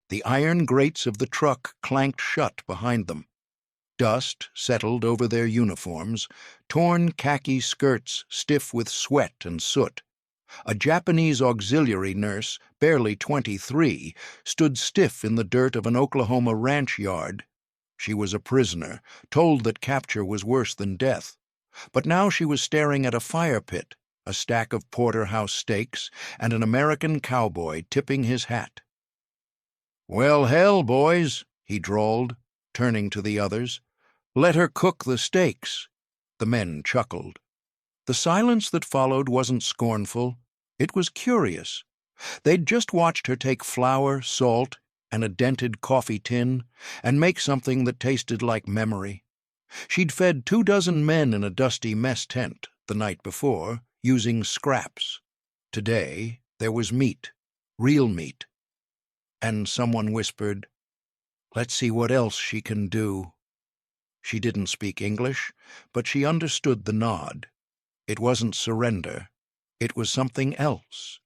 The iron grates of the truck clanked shut behind them. Dust settled over their uniforms, torn khaki skirts stiff with sweat and soot. A Japanese auxiliary nurse, barely 23, stood stiff in the dirt of an Oklahoma ranch yard. She was a prisoner, told that capture was worse than death. But now she was staring at a fire pit, a stack of porterhouse steaks, and an American cowboy tipping his hat. "Well, hell, boys," he drawled, turning to the others. "Let her cook the steaks." The men chuckled. The silence that followed wasn't scornful. It was curious. They'd just watched her take flour, salt, and a dented coffee tin and make something that tasted like memory. She'd fed 24 men in a dusty mess tent the night before, using scraps. Today, there was meat, real meat. And someone whispered, "Let's see what else she can do." She didn't speak English, but she understood the nod. It wasn't surrender. It was something else.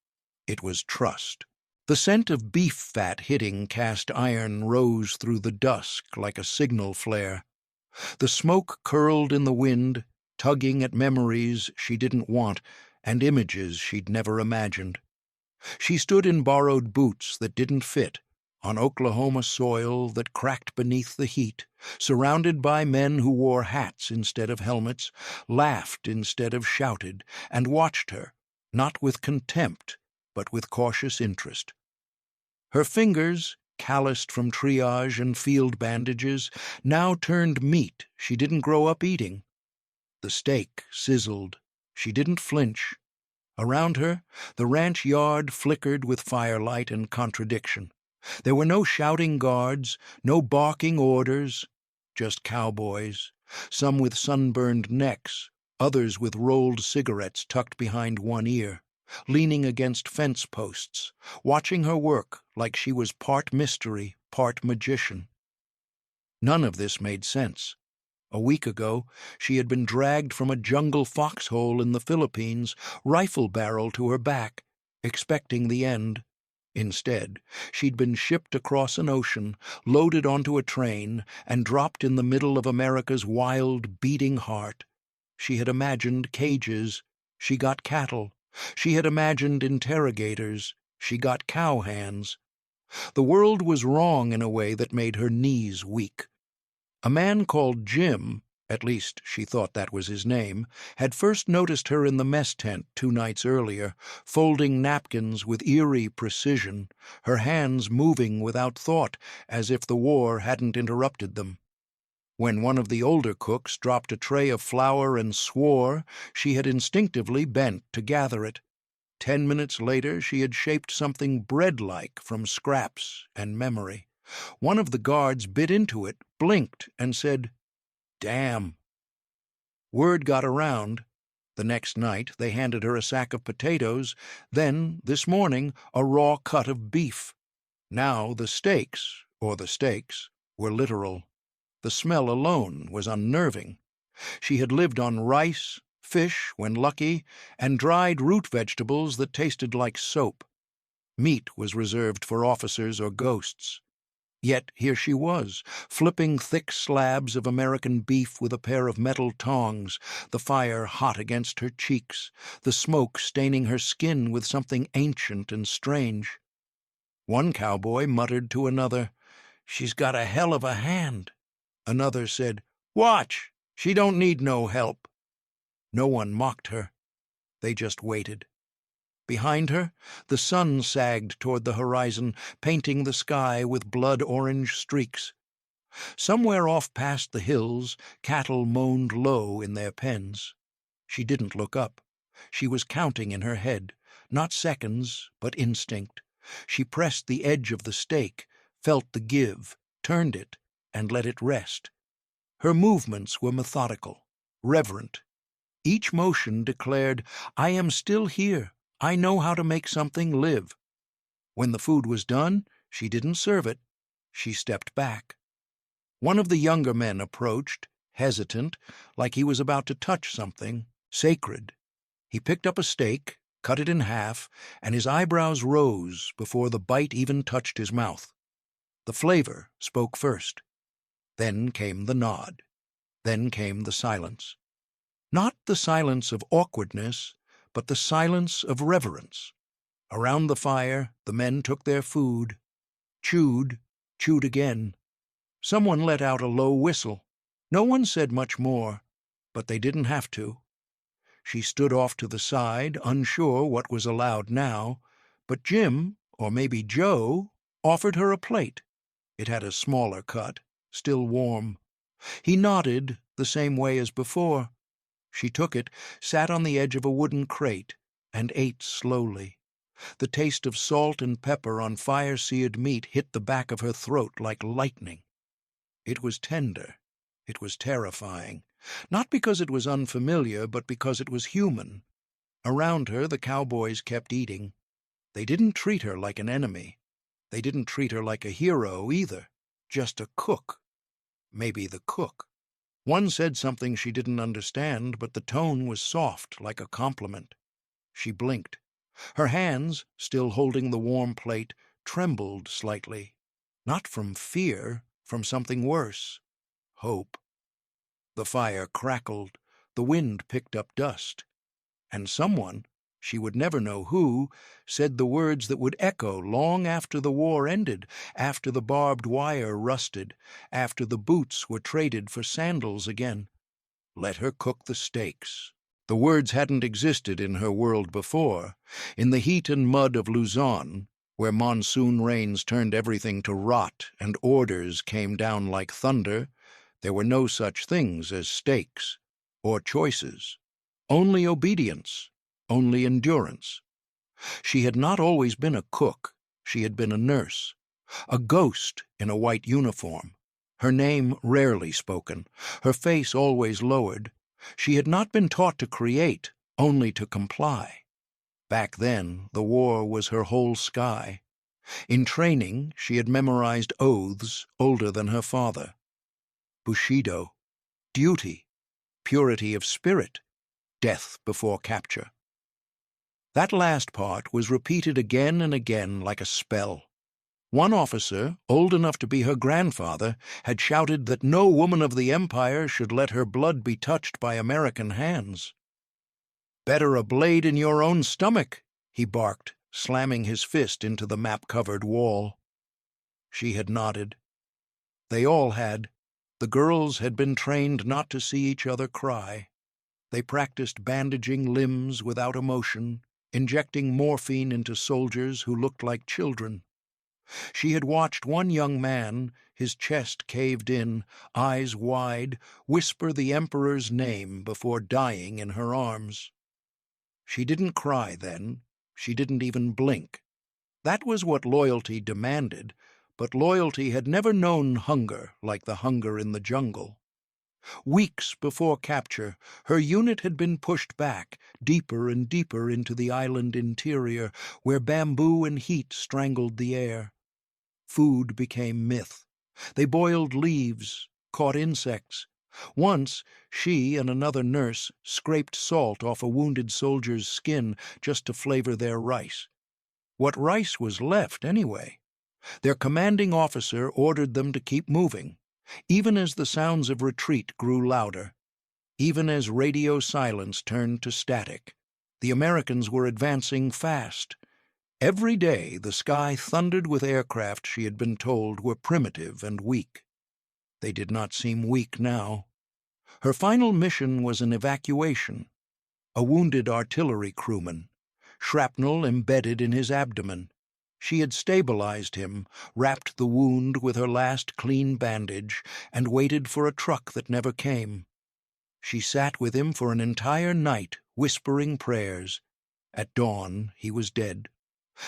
It was trust. The scent of beef fat hitting cast iron rose through the dusk like a signal flare. The smoke curled in the wind, tugging at memories she didn't want and images she'd never imagined. She stood in borrowed boots that didn't fit, on Oklahoma soil that cracked beneath the heat, surrounded by men who wore hats instead of helmets, laughed instead of shouted, and watched her, not with contempt, but with cautious interest. Her fingers, calloused from triage and field bandages, now turned meat she didn't grow up eating. The steak sizzled. She didn't flinch. Around her, the ranch yard flickered with firelight and contradiction. There were no shouting guards, no barking orders, just cowboys, some with sunburned necks, others with rolled cigarettes tucked behind one ear, leaning against fence posts, watching her work like she was part mystery, part magician. None of this made sense. A week ago, she had been dragged from a jungle foxhole in the Philippines, rifle barrel to her back, expecting the end. Instead, she'd been shipped across an ocean, loaded onto a train, and dropped in the middle of America's wild, beating heart. She had imagined cages. She got cattle. She had imagined interrogators. She got cowhands. The world was wrong in a way that made her knees weak. A man called Jim, at least she thought that was his name, had first noticed her in the mess tent 2 nights earlier, folding napkins with eerie precision, her hands moving without thought, as if the war hadn't interrupted them. When one of the older cooks dropped a tray of flour and swore, she had instinctively bent to gather it. 10 minutes later, she had shaped something bread-like from scraps and memory. One of the guards bit into it, blinked, and said, "Damn." Word got around. The next night, they handed her a sack of potatoes, then, this morning, a raw cut of beef. Now the steaks, were literal. The smell alone was unnerving. She had lived on rice, fish, when lucky, and dried root vegetables that tasted like soap. Meat was reserved for officers or ghosts. Yet here she was, flipping thick slabs of American beef with a pair of metal tongs, the fire hot against her cheeks, the smoke staining her skin with something ancient and strange. One cowboy muttered to another, "She's got a hell of a hand." Another said, "Watch, she don't need no help." No one mocked her. They just waited. Behind her, the sun sagged toward the horizon, painting the sky with blood-orange streaks. Somewhere off past the hills, cattle moaned low in their pens. She didn't look up. She was counting in her head, not seconds, but instinct. She pressed the edge of the stake, felt the give, turned it, and let it rest. Her movements were methodical, reverent. Each motion declared, "I am still here. I know how to make something live." When the food was done, she didn't serve it. She stepped back. One of the younger men approached, hesitant, like he was about to touch something sacred. He picked up a steak, cut it in half, and his eyebrows rose before the bite even touched his mouth. The flavor spoke first. Then came the nod. Then came the silence. Not the silence of awkwardness, but the silence of reverence. Around the fire, the men took their food, chewed, chewed again. Someone let out a low whistle. No one said much more, but they didn't have to. She stood off to the side, unsure what was allowed now, but Jim, or maybe Joe, offered her a plate. It had a smaller cut, still warm. He nodded the same way as before. She took it, sat on the edge of a wooden crate, and ate slowly. The taste of salt and pepper on fire-seared meat hit the back of her throat like lightning. It was tender. It was terrifying. Not because it was unfamiliar, but because it was human. Around her, the cowboys kept eating. They didn't treat her like an enemy. They didn't treat her like a hero, either. Just a cook. Maybe the cook. One said something she didn't understand, but the tone was soft, like a compliment. She blinked. Her hands, still holding the warm plate, trembled slightly. Not from fear, from something worse. Hope. The fire crackled. The wind picked up dust. And someone, she would never know who, said the words that would echo long after the war ended, after the barbed wire rusted, after the boots were traded for sandals again. Let her cook the steaks. The words hadn't existed in her world before. In the heat and mud of Luzon, where monsoon rains turned everything to rot and orders came down like thunder, there were no such things as steaks or choices. Only obedience, only endurance. She had not always been a cook. She had been a nurse, a ghost in a white uniform. Her name rarely spoken, her face always lowered. She had not been taught to create, only to comply. Back then, the war was her whole sky. In training, she had memorized oaths older than her father. Bushido, duty, purity of spirit, death before capture. That last part was repeated again and again like a spell. One officer, old enough to be her grandfather, had shouted that no woman of the Empire should let her blood be touched by American hands. "Better a blade in your own stomach," he barked, slamming his fist into the map-covered wall. She had nodded. They all had. The girls had been trained not to see each other cry. They practiced bandaging limbs without emotion, injecting morphine into soldiers who looked like children. She had watched one young man, his chest caved in, eyes wide, whisper the Emperor's name before dying in her arms. She didn't cry then. She didn't even blink. That was what loyalty demanded, but loyalty had never known hunger like the hunger in the jungle. Weeks before capture, her unit had been pushed back, deeper and deeper into the island interior, where bamboo and heat strangled the air. Food became myth. They boiled leaves, caught insects. Once, she and another nurse scraped salt off a wounded soldier's skin just to flavor their rice. What rice was left, anyway? Their commanding officer ordered them to keep moving, even as the sounds of retreat grew louder, even as radio silence turned to static. The Americans were advancing fast. Every day the sky thundered with aircraft she had been told were primitive and weak. They did not seem weak now. Her final mission was an evacuation. A wounded artillery crewman, shrapnel embedded in his abdomen. She had stabilized him, wrapped the wound with her last clean bandage, and waited for a truck that never came. She sat with him for an entire night, whispering prayers. At dawn, he was dead.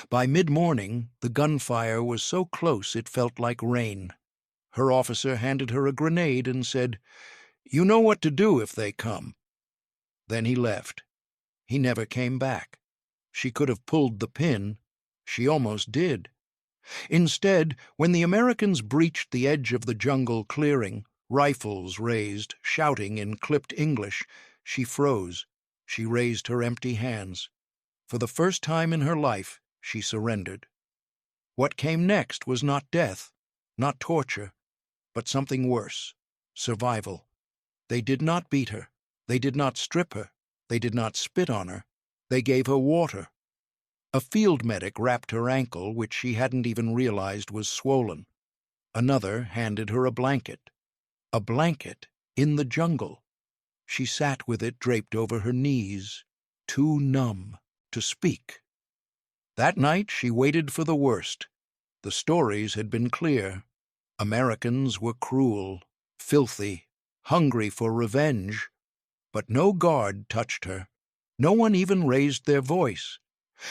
By mid-morning, the gunfire was so close it felt like rain. Her officer handed her a grenade and said, "You know what to do if they come." Then he left. He never came back. She could have pulled the pin. She almost did. Instead, when the Americans breached the edge of the jungle clearing, rifles raised, shouting in clipped English, she froze. She raised her empty hands. For the first time in her life, she surrendered. What came next was not death. not torture, but something worse, survival. They did not beat her. They did not strip her. They did not spit on her. They gave her water. A field medic wrapped her ankle, which she hadn't even realized was swollen. Another handed her a blanket. A blanket in the jungle. She sat with it draped over her knees, too numb to speak. That night she waited for the worst. The stories had been clear. Americans were cruel, filthy, hungry for revenge. But no guard touched her. No one even raised their voice.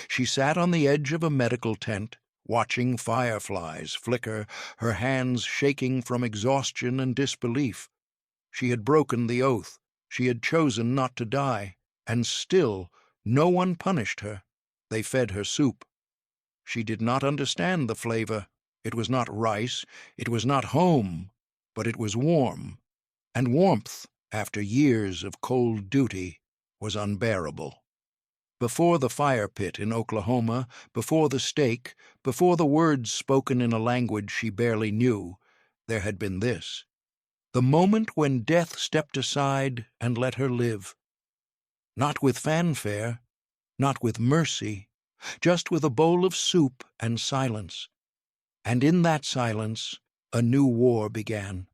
She sat on the edge of a medical tent, watching fireflies flicker, her hands shaking from exhaustion and disbelief. She had broken the oath. She had chosen not to die. And still, no one punished her. They fed her soup. She did not understand the flavor. It was not rice. It was not home. But it was warm. And warmth, after years of cold duty, was unbearable. Before the fire pit in Oklahoma, before the stake, before the words spoken in a language she barely knew, there had been this. The moment when death stepped aside and let her live. Not with fanfare, not with mercy, just with a bowl of soup and silence. And in that silence, a new war began.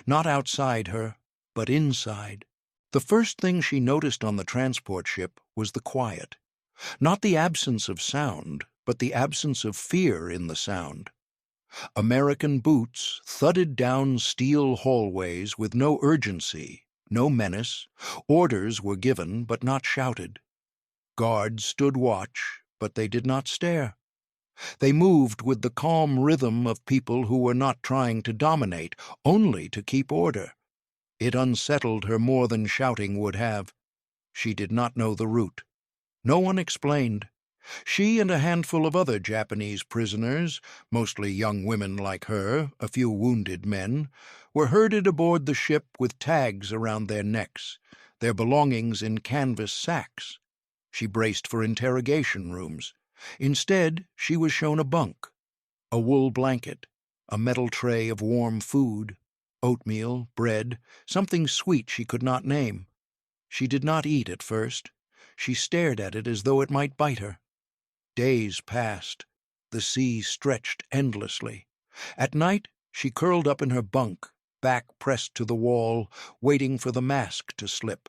Not outside her, but inside. The first thing she noticed on the transport ship was the quiet. Not the absence of sound, but the absence of fear in the sound. American boots thudded down steel hallways with no urgency, no menace. Orders were given, but not shouted. Guards stood watch, but they did not stare. They moved with the calm rhythm of people who were not trying to dominate, only to keep order. It unsettled her more than shouting would have. She did not know the route. No one explained. She and a handful of other Japanese prisoners, mostly young women like her, a few wounded men, were herded aboard the ship with tags around their necks, their belongings in canvas sacks. She braced for interrogation rooms. Instead, she was shown a bunk, a wool blanket, a metal tray of warm food, oatmeal, bread, something sweet she could not name. She did not eat at first. She stared at it as though it might bite her. Days passed. The sea stretched endlessly. At night, she curled up in her bunk, back pressed to the wall, waiting for the mask to slip.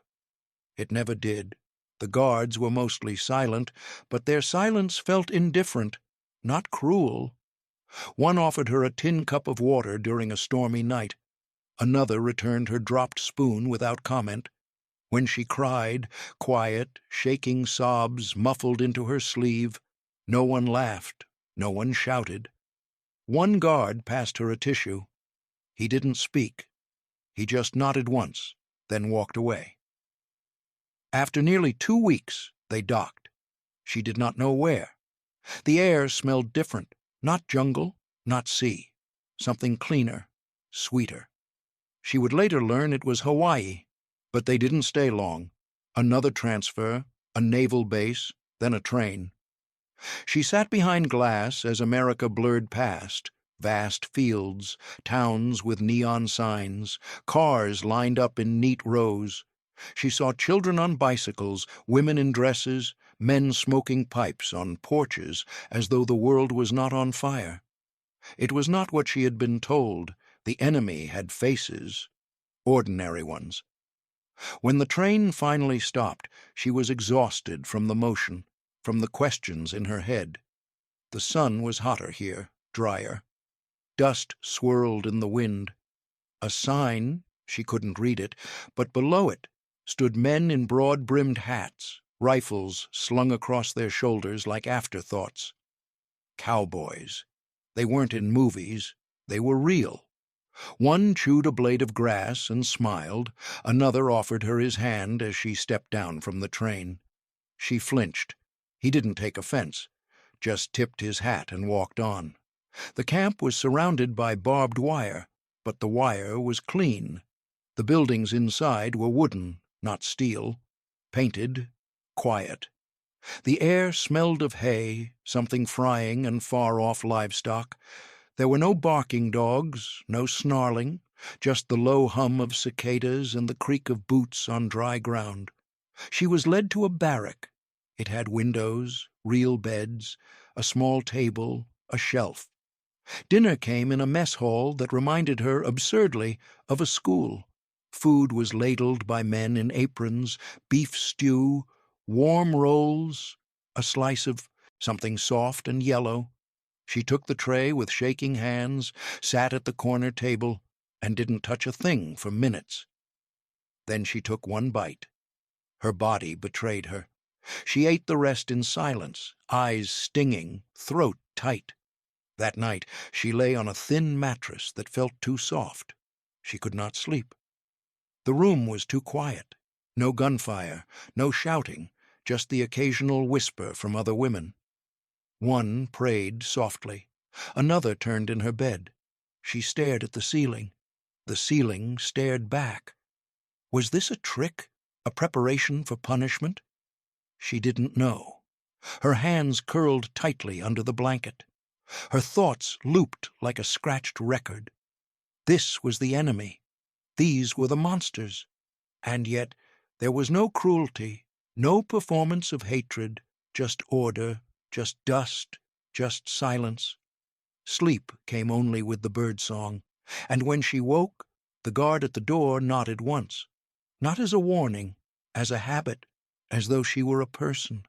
It never did. The guards were mostly silent, but their silence felt indifferent, not cruel. One offered her a tin cup of water during a stormy night. Another returned her dropped spoon without comment. When she cried, quiet, shaking sobs muffled into her sleeve, no one laughed, no one shouted. One guard passed her a tissue. He didn't speak. He just nodded once, then walked away. After nearly 2 weeks, they docked. She did not know where. The air smelled different, not jungle, not sea, something cleaner, sweeter. She would later learn it was Hawaii, but they didn't stay long. Another transfer, a naval base, then a train. She sat behind glass as America blurred past, vast fields, towns with neon signs, cars lined up in neat rows. She saw children on bicycles, women in dresses, men smoking pipes on porches as though the world was not on fire. It was not what she had been told. The enemy had faces, ordinary ones. When the train finally stopped, she was exhausted from the motion, from the questions in her head. The sun was hotter here, drier. Dust swirled in the wind. A sign, she couldn't read it, but below it stood men in broad-brimmed hats, rifles slung across their shoulders like afterthoughts. Cowboys. They weren't in movies. They were real. One chewed a blade of grass and smiled. Another offered her his hand as she stepped down from the train. She flinched. He didn't take offense, just tipped his hat and walked on. The camp was surrounded by barbed wire, but the wire was clean. The buildings inside were wooden, not steel, painted, quiet. The air smelled of hay, something frying and far-off livestock. There were no barking dogs, no snarling, just the low hum of cicadas and the creak of boots on dry ground. She was led to a barrack. It had windows, real beds, a small table, a shelf. Dinner came in a mess hall that reminded her, absurdly, of a school. Food was ladled by men in aprons, beef stew, warm rolls, a slice of something soft and yellow. She took the tray with shaking hands, sat at the corner table, and didn't touch a thing for minutes. Then she took one bite. Her body betrayed her. She ate the rest in silence, eyes stinging, throat tight. That night she lay on a thin mattress that felt too soft. She could not sleep. The room was too quiet. No gunfire, no shouting, just the occasional whisper from other women. One prayed softly. Another turned in her bed. She stared at the ceiling. The ceiling stared back. Was this a trick, a preparation for punishment? She didn't know. Her hands curled tightly under the blanket. Her thoughts looped like a scratched record. This was the enemy. These were the monsters. And yet there was no cruelty, no performance of hatred, just order, just dust, just silence. Sleep came only with the birdsong, and when she woke, the guard at the door nodded once, not as a warning, as a habit, as though she were a person,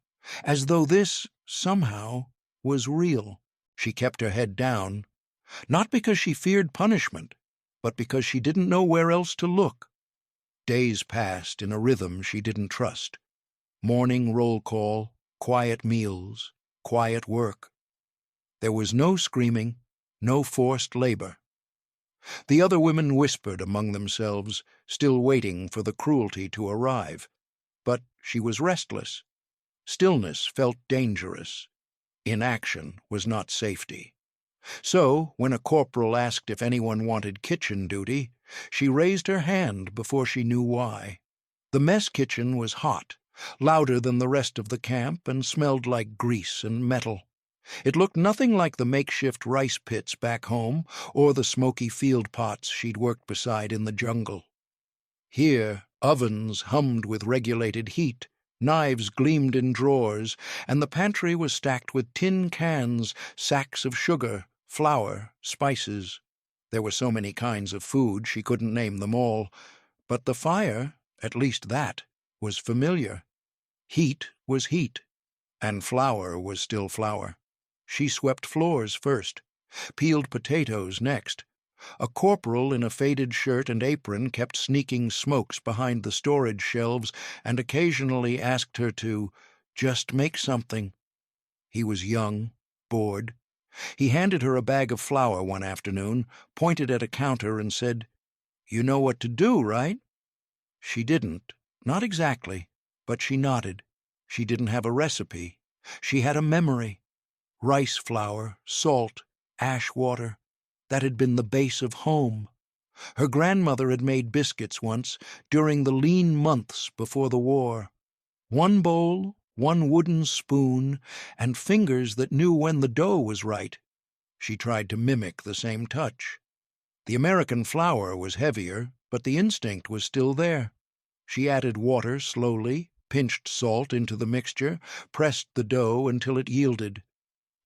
as though this, somehow, was real. She kept her head down, not because she feared punishment, but because she didn't know where else to look. Days passed in a rhythm she didn't trust. Morning roll call, quiet meals, quiet work. There was no screaming, no forced labor. The other women whispered among themselves, still waiting for the cruelty to arrive. But she was restless. Stillness felt dangerous. Inaction was not safety. So, when a corporal asked if anyone wanted kitchen duty, she raised her hand before she knew why. The mess kitchen was hot, louder than the rest of the camp, and smelled like grease and metal. It looked nothing like the makeshift rice pits back home or the smoky field pots she'd worked beside in the jungle. Here, ovens hummed with regulated heat, knives gleamed in drawers, and the pantry was stacked with tin cans, sacks of sugar, flour, spices. There were so many kinds of food she couldn't name them all, but the fire, at least that, was familiar. Heat was heat, and flour was still flour. She swept floors first, peeled potatoes next. A corporal in a faded shirt and apron kept sneaking smokes behind the storage shelves and occasionally asked her to just make something. He was young, bored. He handed her a bag of flour one afternoon, pointed at a counter and said, "You know what to do, right?" She didn't, not exactly, but she nodded. She didn't have a recipe. She had a memory. Rice flour, salt, ash water. That had been the base of home. Her grandmother had made biscuits once, during the lean months before the war. One bowl, one wooden spoon, and fingers that knew when the dough was right. She tried to mimic the same touch. The American flour was heavier, but the instinct was still there. She added water slowly, pinched salt into the mixture, pressed the dough until it yielded.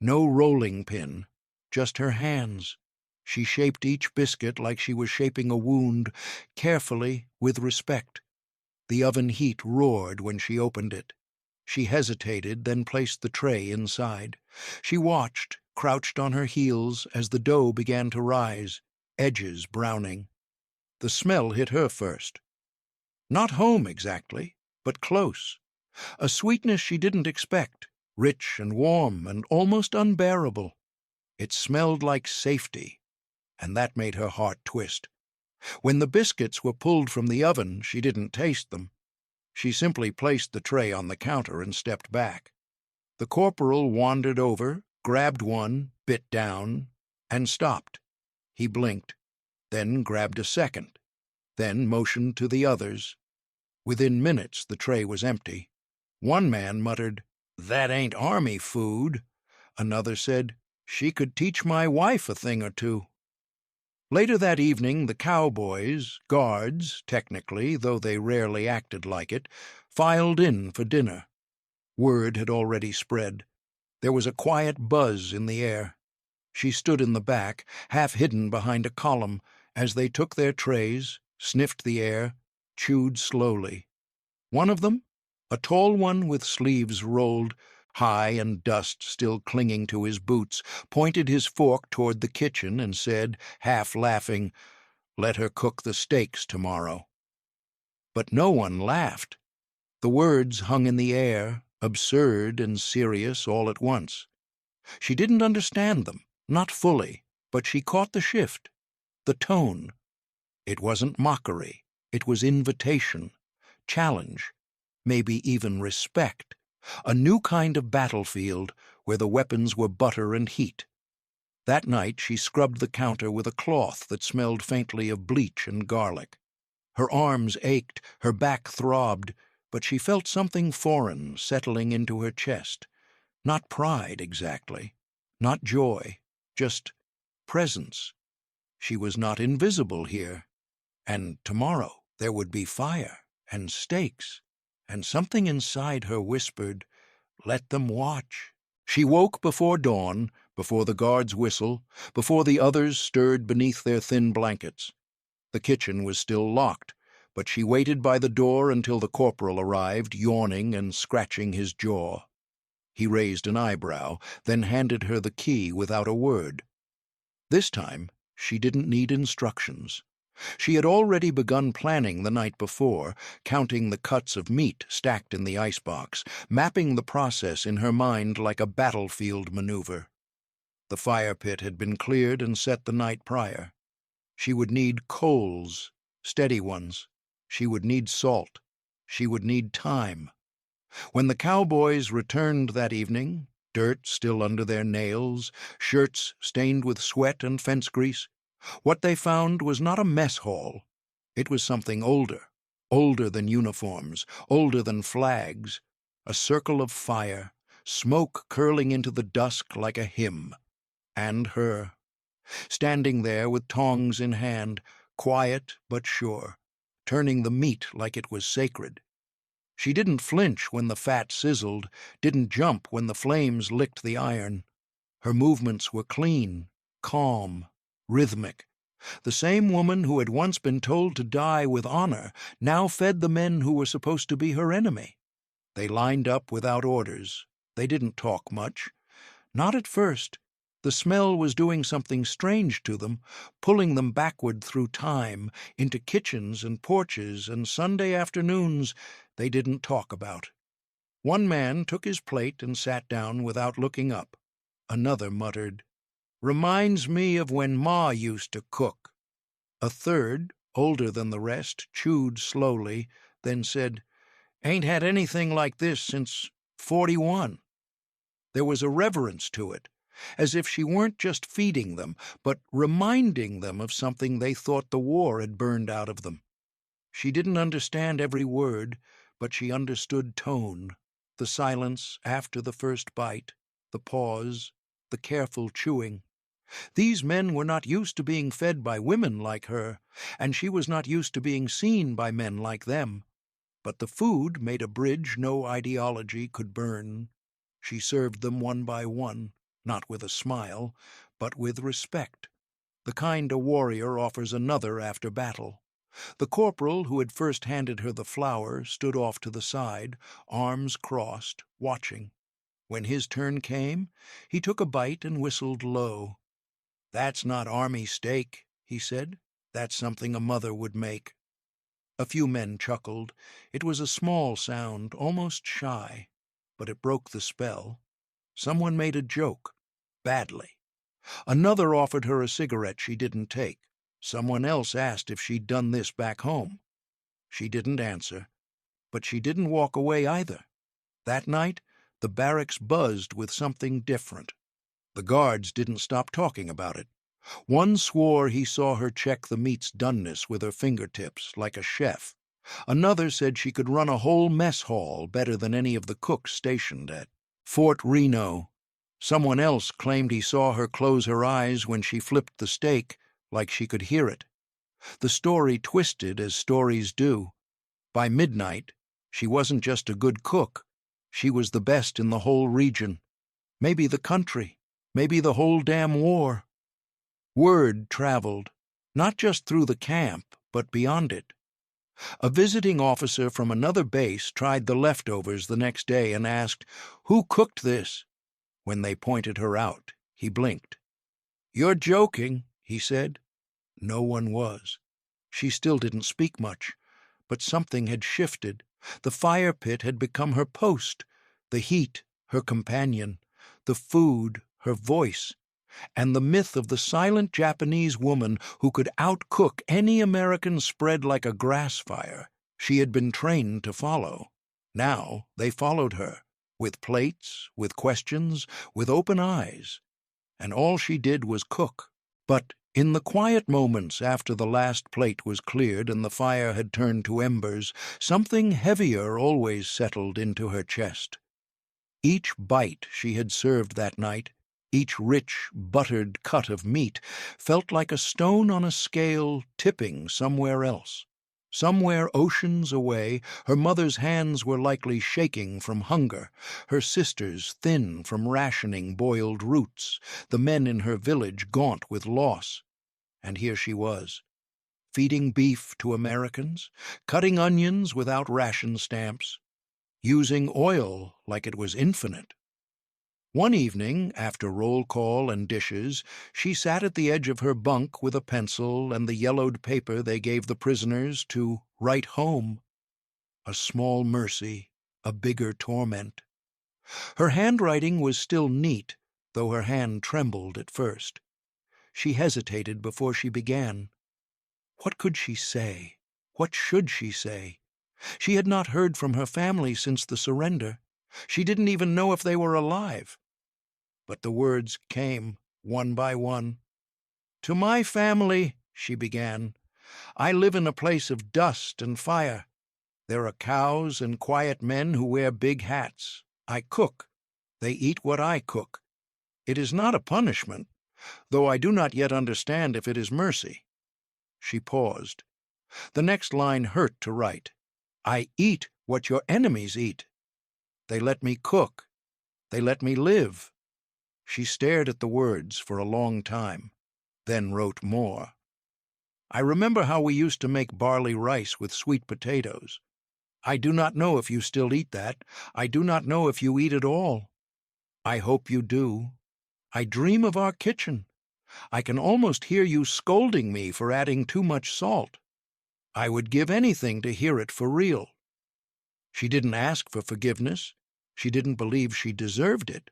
No rolling pin, just her hands. She shaped each biscuit like she was shaping a wound, carefully, with respect. The oven heat roared when she opened it. She hesitated, then placed the tray inside. She watched, crouched on her heels, as the dough began to rise, edges browning. The smell hit her first. Not home exactly, but close. A sweetness she didn't expect, rich and warm and almost unbearable. It smelled like safety, and that made her heart twist. When the biscuits were pulled from the oven, she didn't taste them. She simply placed the tray on the counter and stepped back. The corporal wandered over, grabbed one, bit down, and stopped. He blinked, then grabbed a second, then motioned to the others. Within minutes the tray was empty. One man muttered, "That ain't army food." Another said, She could teach my wife a thing or two. Later that evening, the Cowboys, guards, technically, though they rarely acted like it, filed in for dinner. Word had already spread. There was a quiet buzz in the air. She stood in the back, half hidden behind a column, as they took their trays, sniffed the air, chewed slowly. One of them, a tall one with sleeves rolled, high and dust still clinging to his boots, pointed his fork toward the kitchen and said, half laughing, "Let her cook the steaks tomorrow." But no one laughed. The words hung in the air, absurd and serious all at once. She didn't understand them, not fully, but she caught the shift, the tone. It wasn't mockery. It was invitation, challenge, maybe even respect. A new kind of battlefield where the weapons were butter and heat. That night she scrubbed the counter with a cloth that smelled faintly of bleach and garlic. Her arms ached, her back throbbed, but she felt something foreign settling into her chest. Not pride, exactly. Not joy. Just presence. She was not invisible here. And tomorrow there would be fire and steaks. And something inside her whispered, "Let them watch." She woke before dawn, before the guard's whistle, before the others stirred beneath their thin blankets. The kitchen was still locked, but she waited by the door until the corporal arrived, yawning and scratching his jaw. He raised an eyebrow, then handed her the key without a word. This time, she didn't need instructions. She had already begun planning the night before, counting the cuts of meat stacked in the icebox, mapping the process in her mind like a battlefield maneuver. The fire pit had been cleared and set the night prior. She would need coals, steady ones. She would need salt. She would need time. When the Cowboys returned that evening, dirt still under their nails, shirts stained with sweat and fence grease, what they found was not a mess hall. It was something older, older than uniforms, older than flags, a circle of fire, smoke curling into the dusk like a hymn. And her, standing there with tongs in hand, quiet but sure, turning the meat like it was sacred. She didn't flinch when the fat sizzled, didn't jump when the flames licked the iron. Her movements were clean, calm, rhythmic. The same woman who had once been told to die with honor now fed the men who were supposed to be her enemy. They lined up without orders. They didn't talk much. Not at first. The smell was doing something strange to them, pulling them backward through time, into kitchens and porches and Sunday afternoons they didn't talk about. One man took his plate and sat down without looking up. Another muttered, "Reminds me of when Ma used to cook." A third, older than the rest, chewed slowly, then said, "Ain't had anything like this since '41. There was a reverence to it, as if she weren't just feeding them, but reminding them of something they thought the war had burned out of them. She didn't understand every word, but she understood tone, the silence after the first bite, the pause, the careful chewing. These men were not used to being fed by women like her, and she was not used to being seen by men like them. But the food made a bridge no ideology could burn. She served them one by one, not with a smile, but with respect, the kind a warrior offers another after battle. The corporal who had first handed her the flour stood off to the side, arms crossed, watching. When his turn came, he took a bite and whistled low. "That's not army steak," he said. "That's something a mother would make." A few men chuckled. It was a small sound, almost shy, but it broke the spell. Someone made a joke, badly. Another offered her a cigarette she didn't take. Someone else asked if she'd done this back home. She didn't answer, but she didn't walk away either. That night, the barracks buzzed with something different. The guards didn't stop talking about it. One swore he saw her check the meat's doneness with her fingertips, like a chef. Another said she could run a whole mess hall better than any of the cooks stationed at Fort Reno. Someone else claimed he saw her close her eyes when she flipped the steak, like she could hear it. The story twisted as stories do. By midnight, she wasn't just a good cook. She was the best in the whole region. Maybe the country. Maybe the whole damn war. Word traveled, not just through the camp, but beyond it. A visiting officer from another base tried the leftovers the next day and asked, "Who cooked this?" When they pointed her out, he blinked. "You're joking," he said. No one was. She still didn't speak much, but something had shifted. The fire pit had become her post, the heat her companion, the food her voice, and the myth of the silent Japanese woman who could outcook any American spread like a grass fire she had been trained to follow. Now they followed her, with plates, with questions, with open eyes, and all she did was cook. But in the quiet moments after the last plate was cleared and the fire had turned to embers, something heavier always settled into her chest. Each bite she had served that night, each rich, buttered cut of meat, felt like a stone on a scale tipping somewhere else. Somewhere oceans away, her mother's hands were likely shaking from hunger, her sisters thin from rationing boiled roots, the men in her village gaunt with loss. And here she was, feeding beef to Americans, cutting onions without ration stamps, using oil like it was infinite. One evening, after roll call and dishes, she sat at the edge of her bunk with a pencil and the yellowed paper they gave the prisoners to write home. A small mercy, a bigger torment. Her handwriting was still neat, though her hand trembled at first. She hesitated before she began. What could she say? What should she say? She had not heard from her family since the surrender. She didn't even know if they were alive. But the words came, one by one. "To my family," she began, "I live in a place of dust and fire. There are cows and quiet men who wear big hats. I cook. They eat what I cook. It is not a punishment, though I do not yet understand if it is mercy." She paused. The next line hurt to write. "I eat what your enemies eat. They let me cook. They let me live." She stared at the words for a long time, then wrote more. "I remember how we used to make barley rice with sweet potatoes. I do not know if you still eat that. I do not know if you eat at all. I hope you do. I dream of our kitchen. I can almost hear you scolding me for adding too much salt. I would give anything to hear it for real." She didn't ask for forgiveness. She didn't believe she deserved it.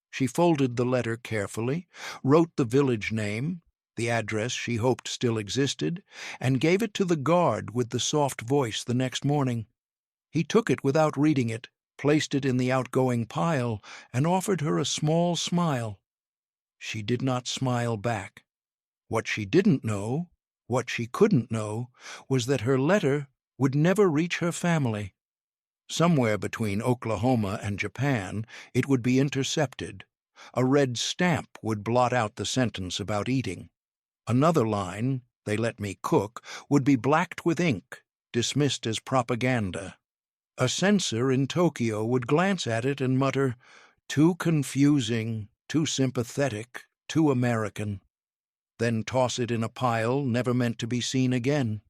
She folded the letter carefully, wrote the village name, the address she hoped still existed, and gave it to the guard with the soft voice the next morning. He took it without reading it, placed it in the outgoing pile, and offered her a small smile. She did not smile back. What she didn't know, what she couldn't know, was that her letter would never reach her family. Somewhere between Oklahoma and Japan, it would be intercepted. A red stamp would blot out the sentence about eating. Another line, "They let me cook," would be blacked with ink, dismissed as propaganda. A censor in Tokyo would glance at it and mutter, "Too confusing, too sympathetic, too American," then toss it in a pile never meant to be seen again.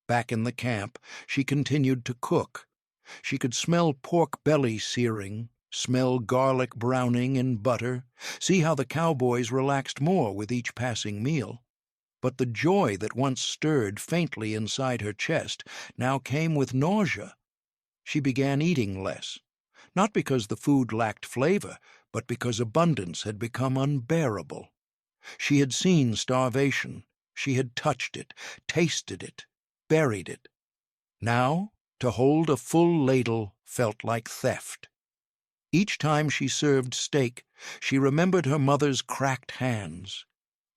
Back in the camp, she continued to cook. She could smell pork belly searing, smell garlic browning in butter, see how the cowboys relaxed more with each passing meal. But the joy that once stirred faintly inside her chest now came with nausea. She began eating less, not because the food lacked flavor, but because abundance had become unbearable. She had seen starvation. She had touched it, tasted it, buried it. Now, to hold a full ladle felt like theft. Each time she served steak, she remembered her mother's cracked hands.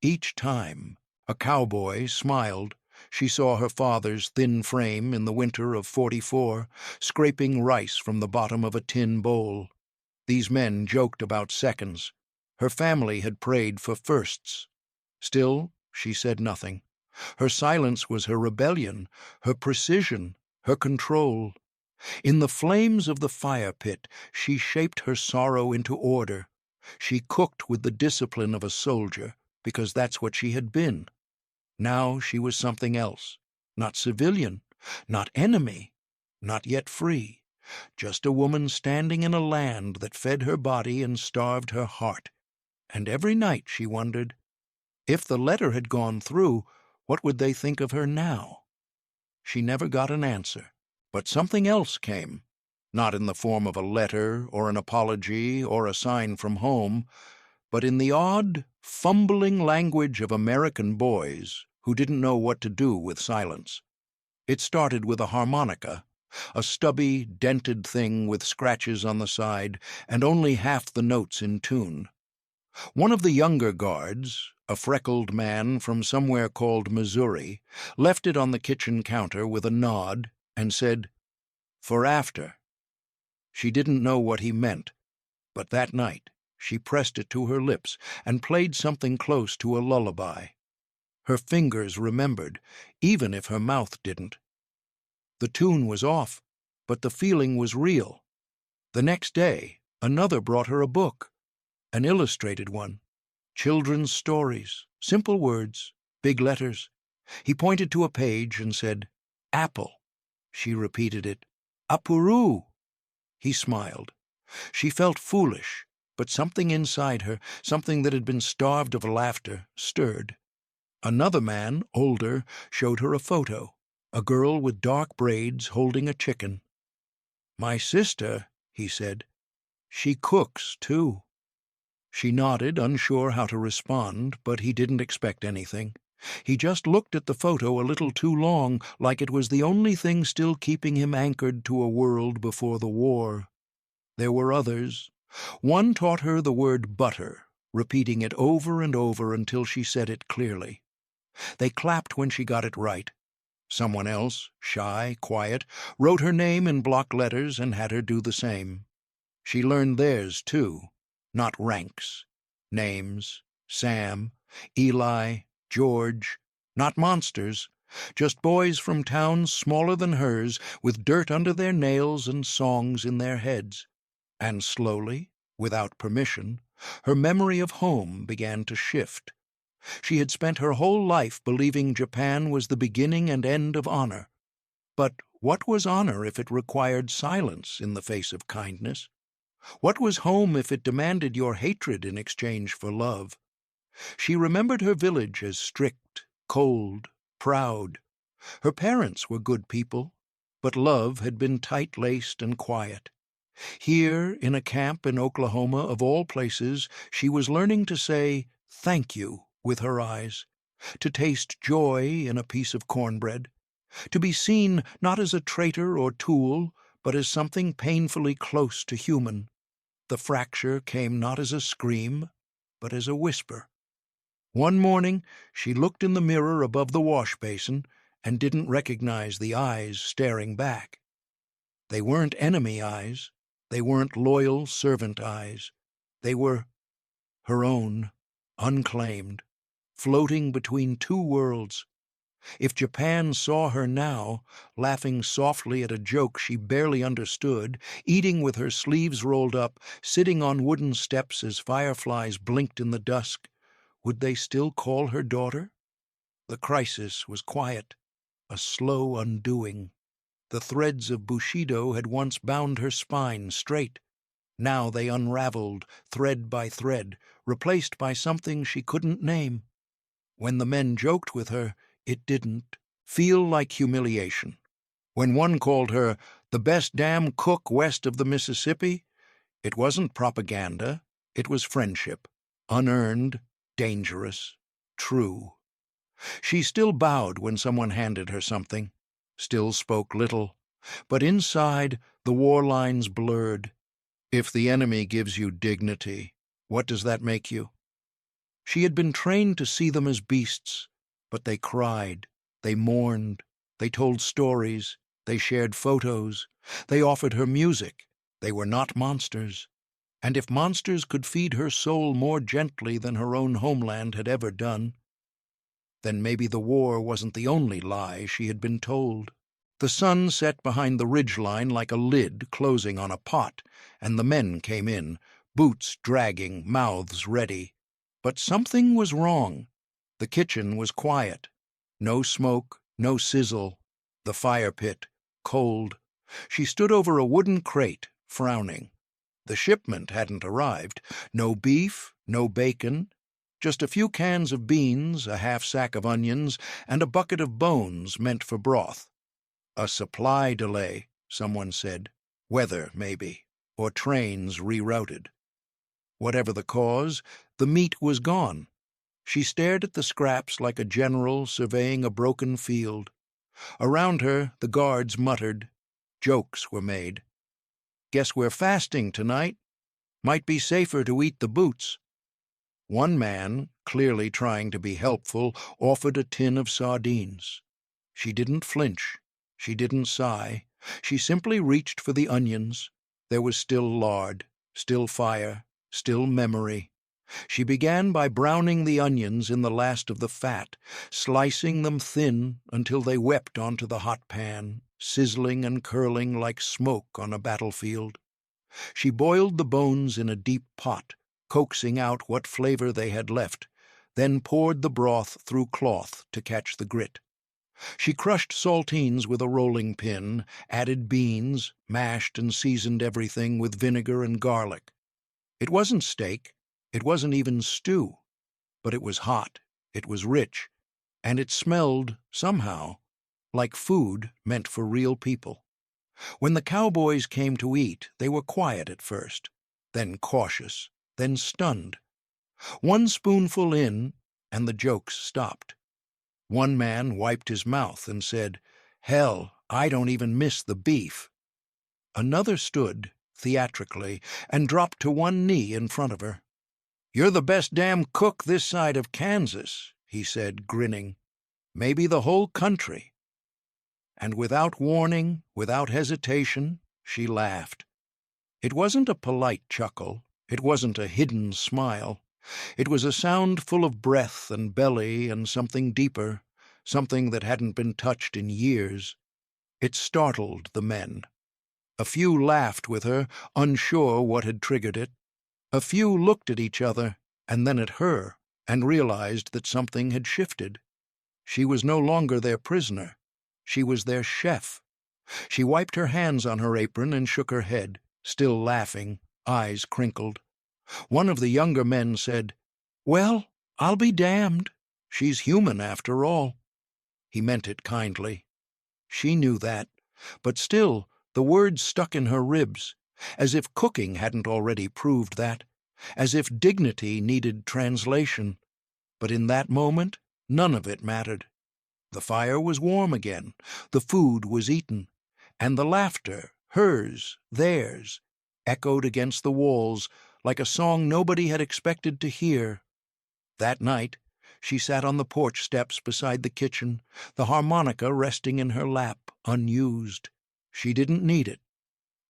Each time a cowboy smiled, she saw her father's thin frame in the winter of '44, scraping rice from the bottom of a tin bowl. These men joked about seconds. Her family had prayed for firsts. Still, she said nothing. Her silence was her rebellion, her precision, her control. In the flames of the fire pit, she shaped her sorrow into order. She cooked with the discipline of a soldier, because that's what she had been. Now she was something else. Not civilian, not enemy, not yet free. Just a woman standing in a land that fed her body and starved her heart. And every night she wondered, if the letter had gone through, what would they think of her now? She never got an answer, but something else came, not in the form of a letter or an apology or a sign from home, but in the odd, fumbling language of American boys who didn't know what to do with silence. It started with a harmonica, a stubby, dented thing with scratches on the side and only half the notes in tune. One of the younger guards, a freckled man from somewhere called Missouri, left it on the kitchen counter with a nod and said, "For after." She didn't know what he meant, but that night she pressed it to her lips and played something close to a lullaby. Her fingers remembered, even if her mouth didn't. The tune was off, but the feeling was real. The next day, another brought her a book, an illustrated one. Children's stories, simple words, big letters. He pointed to a page and said, "Apple." She repeated it, "Apuru." He smiled. She felt foolish, but something inside her, something that had been starved of laughter, stirred. Another man, older, showed her a photo, a girl with dark braids holding a chicken. "My sister," he said. "She cooks, too." She nodded, unsure how to respond, but he didn't expect anything. He just looked at the photo a little too long, like it was the only thing still keeping him anchored to a world before the war. There were others. One taught her the word butter, repeating it over and over until she said it clearly. They clapped when she got it right. Someone else, shy, quiet, wrote her name in block letters and had her do the same. She learned theirs, too, not ranks. Names, Sam, Eli, George, not monsters, just boys from towns smaller than hers with dirt under their nails and songs in their heads. And slowly, without permission, her memory of home began to shift. She had spent her whole life believing Japan was the beginning and end of honor. But what was honor if it required silence in the face of kindness? What was home if it demanded your hatred in exchange for love? She remembered her village as strict, cold, proud. Her parents were good people, but love had been tight-laced and quiet. Here, in a camp in Oklahoma, of all places, she was learning to say "thank you" with her eyes, to taste joy in a piece of cornbread, to be seen not as a traitor or tool, but as something painfully close to human. The fracture came not as a scream, but as a whisper. One morning she looked in the mirror above the wash basin and didn't recognize the eyes staring back. They weren't enemy eyes. They weren't loyal servant eyes. They were her own, unclaimed, floating between two worlds. If Japan saw her now, laughing softly at a joke she barely understood, eating with her sleeves rolled up, sitting on wooden steps as fireflies blinked in the dusk, would they still call her daughter? The crisis was quiet, a slow undoing. The threads of Bushido had once bound her spine straight. Now they unraveled, thread by thread, replaced by something she couldn't name. When the men joked with her, it didn't feel like humiliation. When one called her the best damn cook west of the Mississippi, it wasn't propaganda, it was friendship, unearned, dangerous, true. She still bowed when someone handed her something, still spoke little, but inside the war lines blurred. If the enemy gives you dignity, what does that make you? She had been trained to see them as beasts, but they cried, they mourned, they told stories, they shared photos, they offered her music. They were not monsters. And if monsters could feed her soul more gently than her own homeland had ever done, then maybe the war wasn't the only lie she had been told. The sun set behind the ridgeline like a lid closing on a pot, and the men came in, boots dragging, mouths ready. But something was wrong. The kitchen was quiet. No smoke, no sizzle. The fire pit, cold. She stood over a wooden crate, frowning. The shipment hadn't arrived. No beef, no bacon. Just a few cans of beans, a half-sack of onions, and a bucket of bones meant for broth. A supply delay, someone said. Weather, maybe. Or trains rerouted. Whatever the cause, the meat was gone. She stared at the scraps like a general surveying a broken field. Around her, the guards muttered. Jokes were made. Guess we're fasting tonight. Might be safer to eat the boots. One man, clearly trying to be helpful, offered a tin of sardines. She didn't flinch. She didn't sigh. She simply reached for the onions. There was still lard, still fire, still memory. She began by browning the onions in the last of the fat, slicing them thin until they wept onto the hot pan, sizzling and curling like smoke on a battlefield. She boiled the bones in a deep pot, coaxing out what flavor they had left, then poured the broth through cloth to catch the grit. She crushed saltines with a rolling pin, added beans, mashed and seasoned everything with vinegar and garlic. It wasn't steak, it wasn't even stew, but it was hot, it was rich, and it smelled, somehow, like food meant for real people. When the cowboys came to eat, they were quiet at first, then cautious, then stunned. One spoonful in, and the jokes stopped. One man wiped his mouth and said, "Hell, I don't even miss the beef." Another stood, theatrically, and dropped to one knee in front of her. "You're the best damn cook this side of Kansas," he said, grinning. "Maybe the whole country." And without warning, without hesitation, she laughed. It wasn't a polite chuckle. It wasn't a hidden smile. It was a sound full of breath and belly and something deeper, something that hadn't been touched in years. It startled the men. A few laughed with her, unsure what had triggered it. A few looked at each other, and then at her, and realized that something had shifted. She was no longer their prisoner. She was their chef. She wiped her hands on her apron and shook her head, still laughing, eyes crinkled. One of the younger men said, "Well, I'll be damned. She's human after all." He meant it kindly. She knew that, but still the words stuck in her ribs, as if cooking hadn't already proved that, as if dignity needed translation. But in that moment, none of it mattered. The fire was warm again, the food was eaten, and the laughter, hers, theirs, echoed against the walls like a song nobody had expected to hear. That night, she sat on the porch steps beside the kitchen, the harmonica resting in her lap, unused. She didn't need it.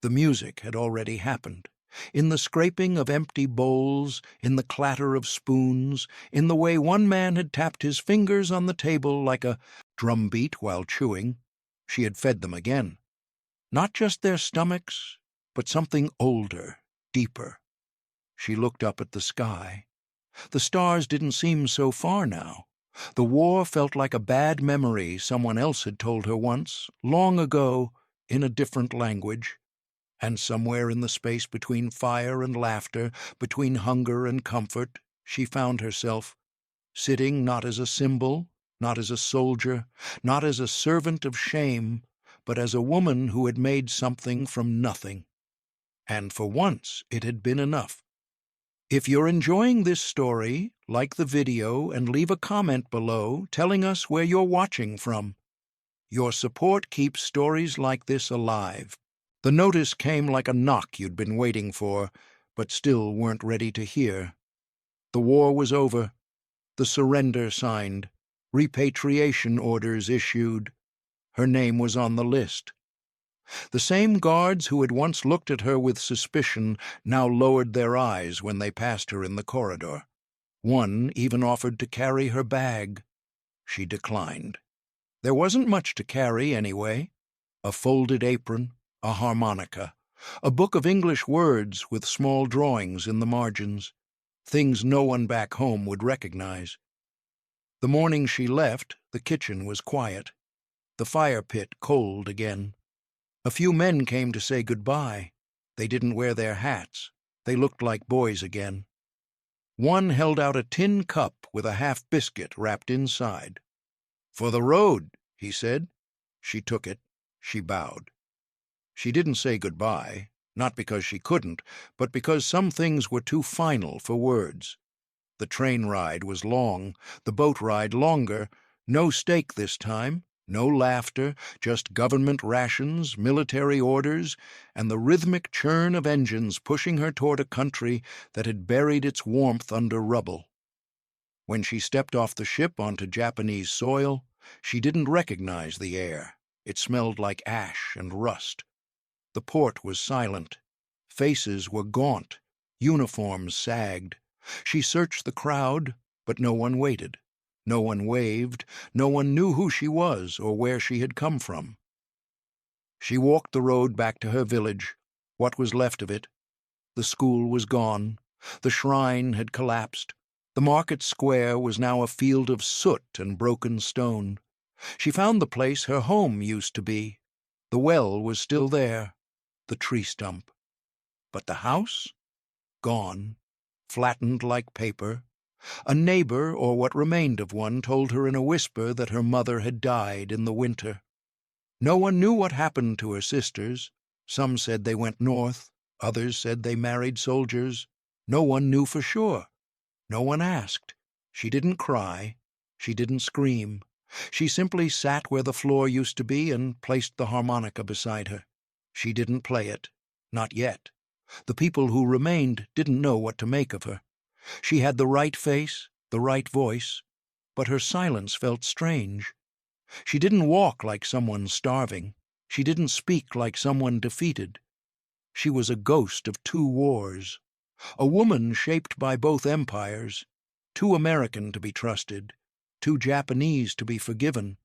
The music had already happened. In the scraping of empty bowls, in the clatter of spoons, in the way one man had tapped his fingers on the table like a drumbeat while chewing, she had fed them again. Not just their stomachs, but something older, deeper. She looked up at the sky. The stars didn't seem so far now. The war felt like a bad memory someone else had told her once, long ago, in a different language. And somewhere in the space between fire and laughter, between hunger and comfort, she found herself, sitting not as a symbol, not as a soldier, not as a servant of shame, but as a woman who had made something from nothing. And for once it had been enough. If you're enjoying this story, like the video and leave a comment below telling us where you're watching from. Your support keeps stories like this alive. The notice came like a knock you'd been waiting for, but still weren't ready to hear. The war was over, the surrender signed, repatriation orders issued. Her name was on the list. The same guards who had once looked at her with suspicion now lowered their eyes when they passed her in the corridor. One even offered to carry her bag. She declined. There wasn't much to carry anyway. A folded apron, a harmonica, a book of English words with small drawings in the margins, things no one back home would recognize. The morning she left, the kitchen was quiet, the fire pit cold again. A few men came to say goodbye. They didn't wear their hats. They looked like boys again. One held out a tin cup with a half biscuit wrapped inside. "For the road," he said. She took it. She bowed. She didn't say goodbye, not because she couldn't, but because some things were too final for words. The train ride was long, the boat ride longer. No steak this time, no laughter, just government rations, military orders, and the rhythmic churn of engines pushing her toward a country that had buried its warmth under rubble. When she stepped off the ship onto Japanese soil, she didn't recognize the air. It smelled like ash and rust. The port was silent. Faces were gaunt. Uniforms sagged. She searched the crowd, but no one waited. No one waved. No one knew who she was or where she had come from. She walked the road back to her village, what was left of it. The school was gone. The shrine had collapsed. The market square was now a field of soot and broken stone. She found the place her home used to be. The well was still there, the tree stump. But the house? Gone, flattened like paper. A neighbor, or what remained of one, told her in a whisper that her mother had died in the winter. No one knew what happened to her sisters. Some said they went north. Others said they married soldiers. No one knew for sure. No one asked. She didn't cry. She didn't scream. She simply sat where the floor used to be and placed the harmonica beside her. She didn't play it. Not yet. The people who remained didn't know what to make of her. She had the right face, the right voice, but her silence felt strange. She didn't walk like someone starving. She didn't speak like someone defeated. She was a ghost of two wars, a woman shaped by both empires, too American to be trusted, too Japanese to be forgiven.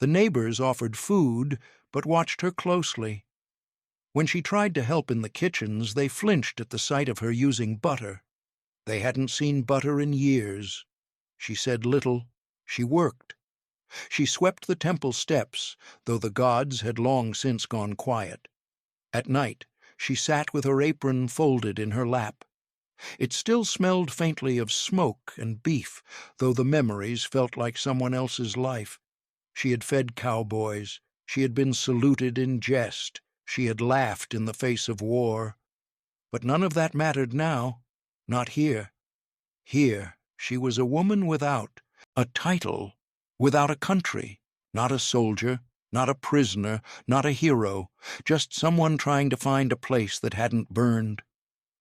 The neighbors offered food, but watched her closely. When she tried to help in the kitchens, they flinched at the sight of her using butter. They hadn't seen butter in years. She said little. She worked. She swept the temple steps, though the gods had long since gone quiet. At night, she sat with her apron folded in her lap. It still smelled faintly of smoke and beef, though the memories felt like someone else's life. She had fed cowboys. She had been saluted in jest. She had laughed in the face of war. But none of that mattered now. Not here. Here, she was a woman without a title, without a country, not a soldier, not a prisoner, not a hero, just someone trying to find a place that hadn't burned.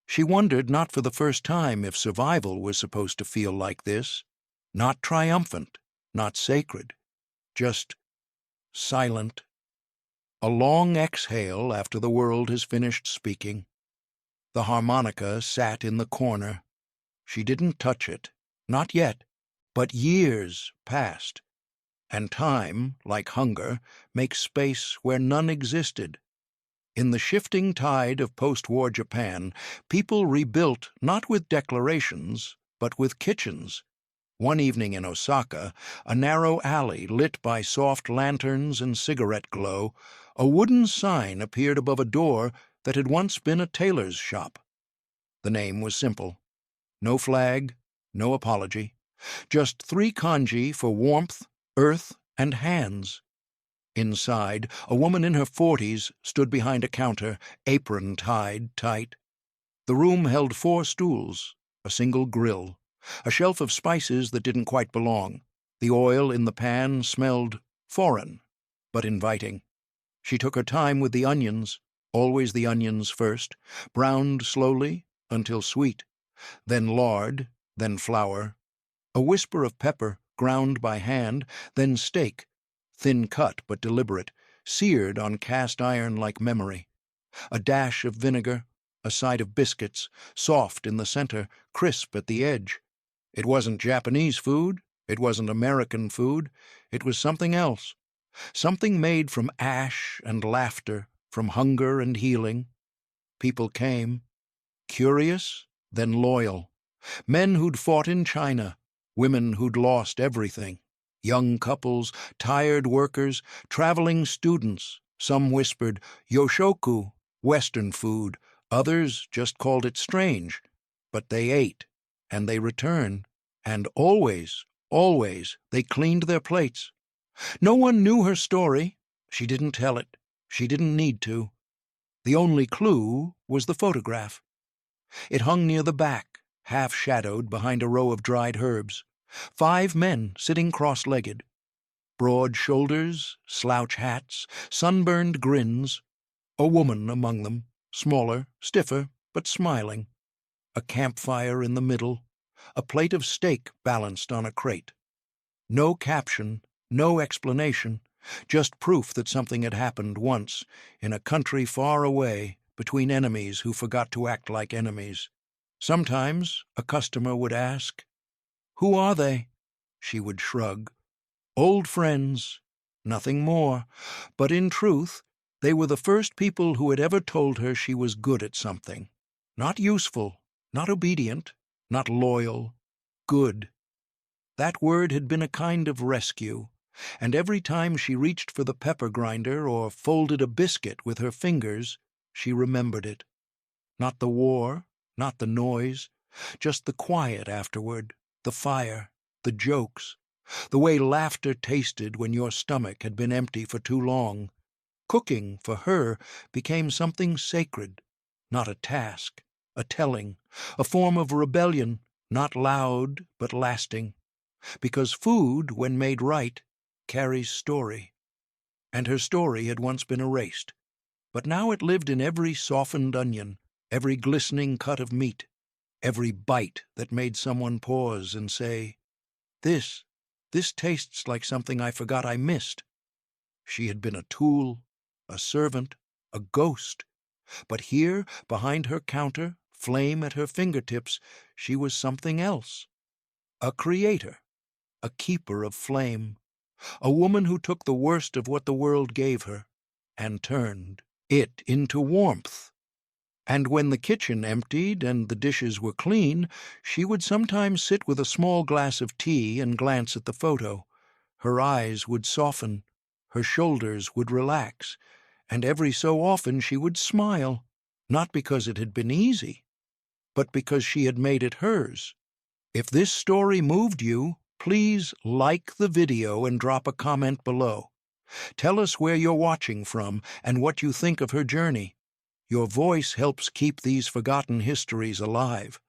She wondered, not for the first time, if survival was supposed to feel like this. Not triumphant, not sacred, just silent. A long exhale after the world has finished speaking. The harmonica sat in the corner. She didn't touch it, not yet, but years passed. And time, like hunger, makes space where none existed. In the shifting tide of post-war Japan, people rebuilt not with declarations, but with kitchens. One evening in Osaka, a narrow alley lit by soft lanterns and cigarette glow, a wooden sign appeared above a door that had once been a tailor's shop. The name was simple. No flag, no apology. Just 3 kanji for warmth, earth, and hands. Inside, a woman in her 40s stood behind a counter, apron tied tight. The room held 4 stools, a single grill, a shelf of spices that didn't quite belong. The oil in the pan smelled foreign, but inviting. She took her time with the onions, always the onions first, browned slowly until sweet, then lard, then flour, a whisper of pepper, ground by hand, then steak, thin cut but deliberate, seared on cast iron like memory. A dash of vinegar, a side of biscuits, soft in the center, crisp at the edge. It wasn't Japanese food, it wasn't American food, it was something else. Something made from ash and laughter, from hunger and healing. People came, curious, then loyal. Men who'd fought in China, women who'd lost everything. Young couples, tired workers, traveling students. Some whispered, "Yoshoku," Western food. Others just called it strange. But they ate, and they returned. And always, always, they cleaned their plates. No one knew her story. She didn't tell it. She didn't need to. The only clue was the photograph. It hung near the back, half-shadowed behind a row of dried herbs. 5 men sitting cross-legged. Broad shoulders, slouch hats, sunburned grins. A woman among them, smaller, stiffer, but smiling. A campfire in the middle. A plate of steak balanced on a crate. No caption, no explanation, just proof that something had happened once, in a country far away, between enemies who forgot to act like enemies. Sometimes a customer would ask, "Who are they?" She would shrug. Old friends, nothing more, but in truth, they were the first people who had ever told her she was good at something. Not useful, not obedient, not loyal, good. That word had been a kind of rescue, and every time she reached for the pepper grinder or folded a biscuit with her fingers, she remembered it. Not the war, not the noise, just the quiet afterward, the fire, the jokes, the way laughter tasted when your stomach had been empty for too long. Cooking, for her, became something sacred, not a task, a telling, a form of rebellion, not loud but lasting. Because food, when made right, carries story. And her story had once been erased, but now it lived in every softened onion, every glistening cut of meat, every bite that made someone pause and say, This tastes like something I forgot I missed." She had been a tool, a servant, a ghost, but here, behind her counter, flame at her fingertips, she was something else. A creator, a keeper of flame, a woman who took the worst of what the world gave her and turned it into warmth. And when the kitchen emptied and the dishes were clean, she would sometimes sit with a small glass of tea and glance at the photo. Her eyes would soften, her shoulders would relax, and every so often she would smile, not because it had been easy, but because she had made it hers. If this story moved you, please like the video and drop a comment below. Tell us where you're watching from and what you think of her journey. Your voice helps keep these forgotten histories alive.